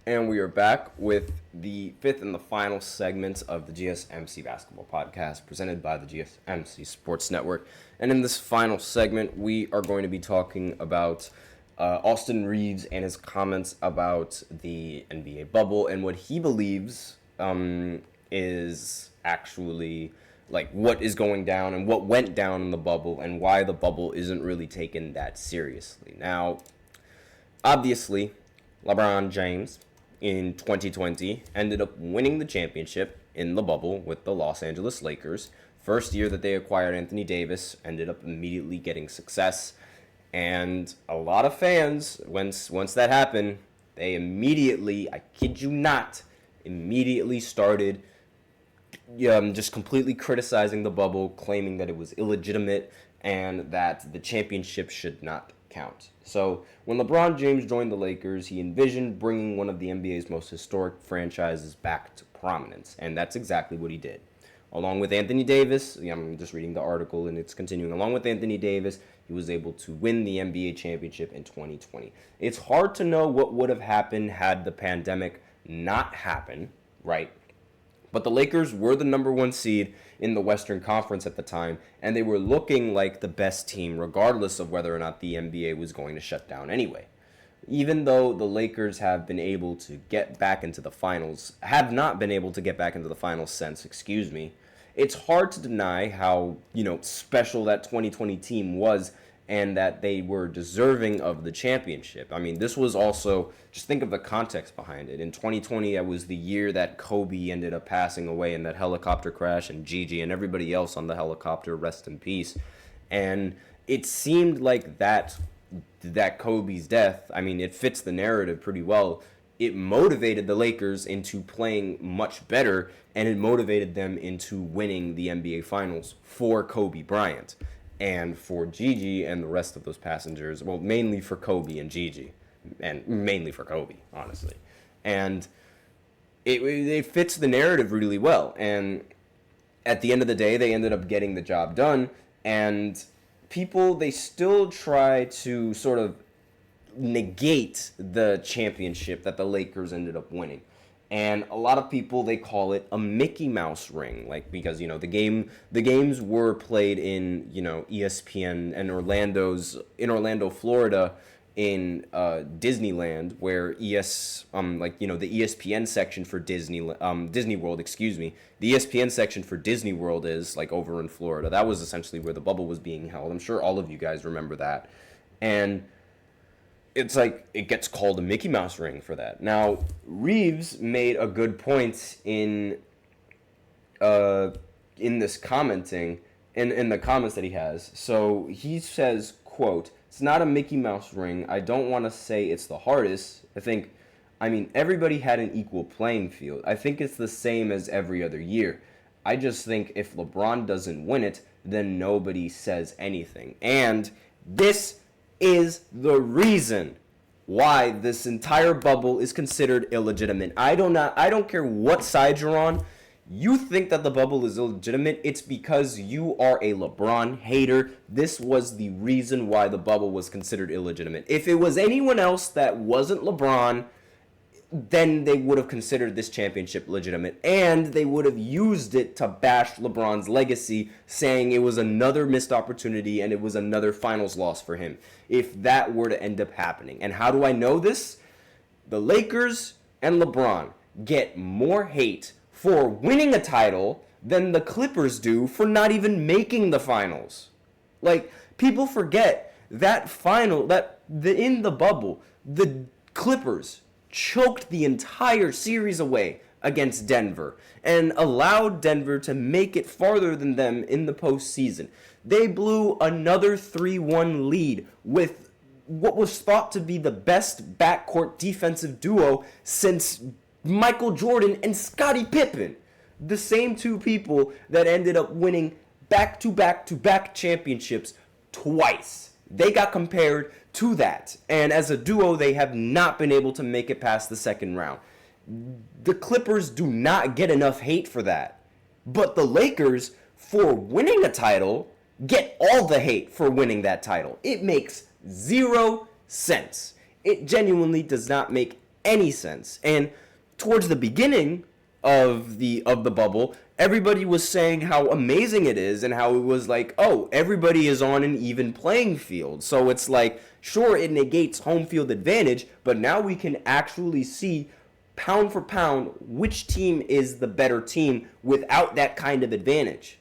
And we are back with the fifth and the final segment of the GSMC Basketball Podcast presented by the GSMC Sports Network. And in this final segment, we are going to be talking about Austin Reaves and his comments about the NBA bubble and what he believes is actually like what is going down and what went down in the bubble and why the bubble isn't really taken that seriously. Now, obviously, LeBron James in 2020 ended up winning the championship in the bubble with the Los Angeles Lakers. First year that they acquired Anthony Davis, ended up immediately getting success. And a lot of fans, once that happened, they immediately, I kid you not, immediately started just completely criticizing the bubble, claiming that it was illegitimate and that the championship should not count. So when LeBron James joined the Lakers, he envisioned bringing one of the NBA's most historic franchises back to prominence, and that's exactly what he did. Along with Anthony Davis, I'm just reading the article and it's continuing. Along with Anthony Davis, he was able to win the NBA championship in 2020. It's hard to know what would have happened had the pandemic not happened, right? But the Lakers were the number one seed in the Western Conference at the time, and they were looking like the best team regardless of whether or not the NBA was going to shut down anyway. Even though the Lakers have been able to get back into the finals, have not been able to get back into the finals since, it's hard to deny how, special that 2020 team was and that they were deserving of the championship. I mean, this was also, just think of the context behind it. In 2020, that was the year that Kobe ended up passing away in that helicopter crash, and Gigi and everybody else on the helicopter, rest in peace. And it seemed like that Kobe's death, it fits the narrative pretty well. It motivated the Lakers into playing much better, and it motivated them into winning the NBA Finals for Kobe Bryant. And for Gigi and the rest of those passengers, well, mainly for Kobe and Gigi, and mainly for Kobe, honestly. And it fits the narrative really well. And at the end of the day, they ended up getting the job done. And people, they still try to sort of negate the championship that the Lakers ended up winning. And a lot of people, they call it a Mickey Mouse ring, because the games were played in ESPN and Orlando, Florida, in Disneyland, where the ESPN section for Disney World, the ESPN section for Disney World is over in Florida. That was essentially where the bubble was being held. I'm sure all of you guys remember that, and it's it gets called a Mickey Mouse ring for that. Now, Reaves made a good point in this commenting, in the comments that he has. So he says, quote, "It's not a Mickey Mouse ring. I don't want to say it's the hardest. Everybody had an equal playing field. I think it's the same as every other year. I just think if LeBron doesn't win it, then nobody says anything. And this is the reason why this entire bubble is considered illegitimate. I don't care what side you're on. You think that the bubble is illegitimate, it's because you are a LeBron hater. This was the reason why the bubble was considered illegitimate. If it was anyone else that wasn't LeBron, then they would have considered this championship legitimate, and they would have used it to bash LeBron's legacy, saying it was another missed opportunity and it was another finals loss for him, if that were to end up happening. And how do I know this? The Lakers and LeBron get more hate for winning a title than the Clippers do for not even making the finals. People forget that in the bubble, the Clippers choked the entire series away against Denver and allowed Denver to make it farther than them in the postseason. They blew another 3-1 lead with what was thought to be the best backcourt defensive duo since Michael Jordan and Scottie Pippen, the same two people that ended up winning back-to-back-to-back championships twice. They got compared to that, and as a duo, they have not been able to make it past the second round. The Clippers do not get enough hate for that, but the Lakers, for winning a title, get all the hate for winning that title. It makes 0 sense. It genuinely does not make any sense. And towards the beginning of the bubble, everybody was saying how amazing it is and how it was like, oh, everybody is on an even playing field. So it's like, sure, it negates home field advantage, but now we can actually see pound for pound which team is the better team without that kind of advantage.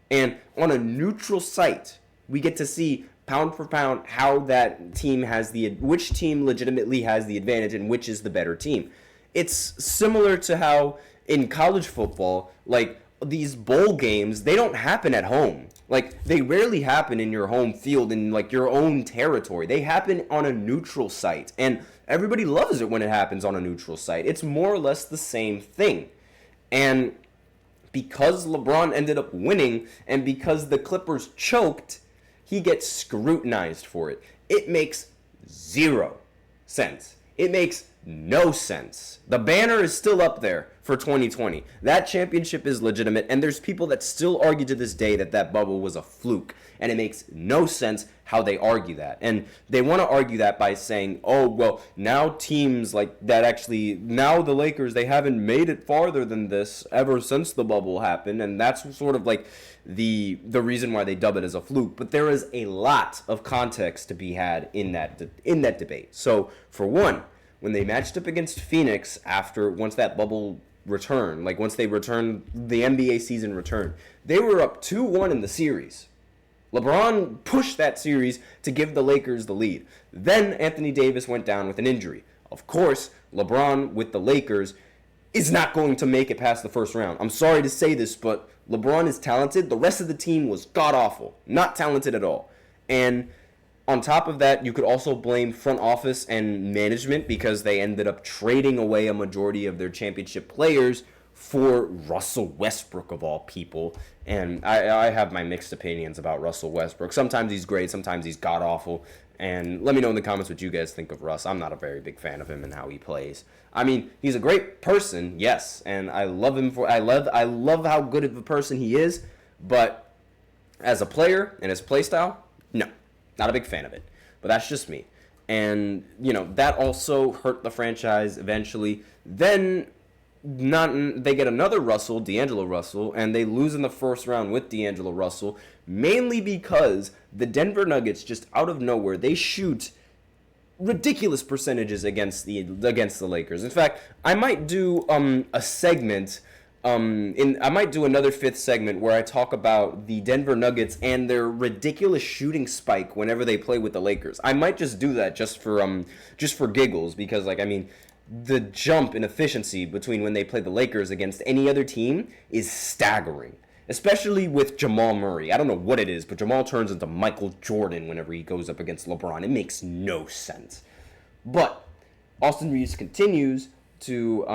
And on a neutral site, we get to see pound for pound how that team has which team legitimately has the advantage and which is the better team. It's similar to how in college football, like, these bowl games, they don't happen at home. Like, they rarely happen in your home field in, like, your own territory. They happen on a neutral site, and everybody loves it when it happens on a neutral site. It's more or less the same thing. And because LeBron ended up winning, and because the Clippers choked, he gets scrutinized for it. It makes zero sense. It makes no sense. The banner is still up there for 2020. That championship is legitimate, and there's people that still argue to this day that that bubble was a fluke, and it makes no sense how they argue that. And they want to argue that by saying, oh, well, now teams like that actually, now the Lakers, they haven't made it farther than this ever since the bubble happened, and that's sort of like the reason why they dub it as a fluke. But there is a lot of context to be had in that debate. So, for one, when they matched up against Phoenix once that bubble returned, like once they returned, the NBA season returned, they were up 2-1 in the series. LeBron pushed that series to give the Lakers the lead. Then Anthony Davis went down with an injury. Of course, LeBron with the Lakers is not going to make it past the first round. I'm sorry to say this, but LeBron is talented. The rest of the team was god-awful. Not talented at all. And on top of that, you could also blame front office and management because they ended up trading away a majority of their championship players for Russell Westbrook, of all people. And I have my mixed opinions about Russell Westbrook. Sometimes he's great, sometimes he's god-awful. And let me know in the comments what you guys think of Russ. I'm not a very big fan of him and how he plays. I mean, he's a great person, yes, and I love him I love how good of a person he is, but as a player and his play style, no. Not a big fan of it, but that's just me. And, that also hurt the franchise eventually. Then they get another D'Angelo Russell, and they lose in the first round with D'Angelo Russell, mainly because the Denver Nuggets, just out of nowhere, they shoot ridiculous percentages against the Lakers. In fact, I might do a segment. I might do another fifth segment where I talk about the Denver Nuggets and their ridiculous shooting spike whenever they play with the Lakers. I might just do that just for giggles, because the jump in efficiency between when they play the Lakers against any other team is staggering. Especially with Jamal Murray. I don't know what it is, but Jamal turns into Michael Jordan whenever he goes up against LeBron. It makes no sense. But Austin Reaves continues to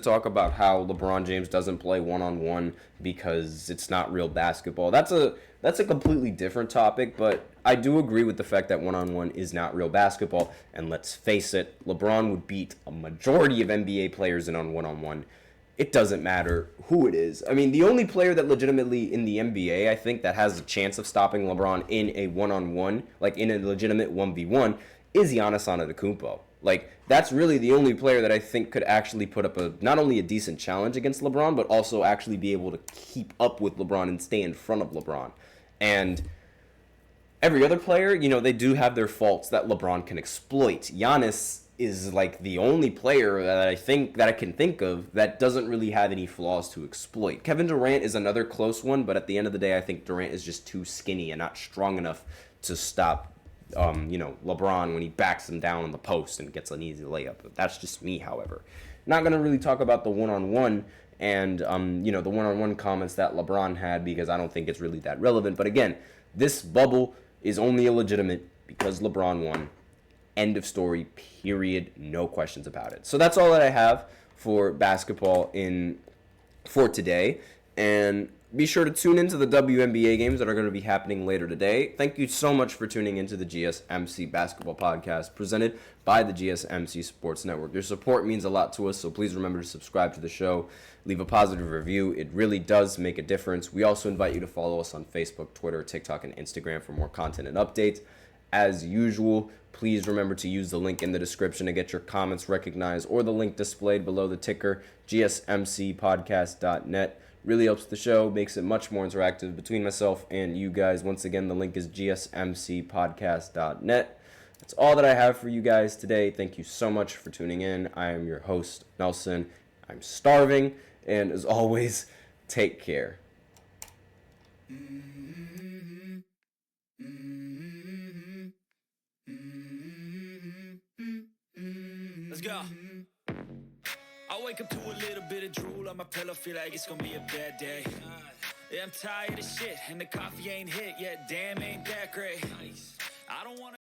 talk about how LeBron James doesn't play one-on-one because it's not real basketball. That's a completely different topic, but I do agree with the fact that one-on-one is not real basketball. And let's face it, LeBron would beat a majority of NBA players in on one-on-one. It doesn't matter who it is. The only player that legitimately in the NBA, I think, that has a chance of stopping LeBron in a one-on-one, like in a legitimate 1v1, is Giannis Antetokounmpo. That's really the only player that I think could actually put up not only a decent challenge against LeBron, but also actually be able to keep up with LeBron and stay in front of LeBron. And every other player, they do have their faults that LeBron can exploit. Giannis is the only player that I can think of that doesn't really have any flaws to exploit. Kevin Durant is another close one, but at the end of the day, I think Durant is just too skinny and not strong enough to stop LeBron when he backs him down on the post and gets an easy layup. But that's just me, however. Not going to really talk about the one-on-one and, the one-on-one comments that LeBron had, because I don't think it's really that relevant. But again, this bubble is only illegitimate because LeBron won. End of story, period. No questions about it. So that's all that I have for basketball for today. And be sure to tune into the WNBA games that are going to be happening later today. Thank you so much for tuning into the GSMC Basketball Podcast presented by the GSMC Sports Network. Your support means a lot to us, so please remember to subscribe to the show. Leave a positive review. It really does make a difference. We also invite you to follow us on Facebook, Twitter, TikTok, and Instagram for more content and updates. as usual, please remember to use the link in the description to get your comments recognized, or the link displayed below the ticker, GSMCPodcast.net. Really helps the show, makes it much more interactive between myself and you guys. Once again, the link is GSMCPodcast.net. That's all that I have for you guys today. Thank you so much for tuning in. I am your host, Nelson. I'm starving, and as always, take care. Let's go. I wake up to a little bit of drool on my pillow, feel like it's gonna be a bad day. Yeah, I'm tired of shit, and the coffee ain't hit yet. Damn, ain't that great. I don't wanna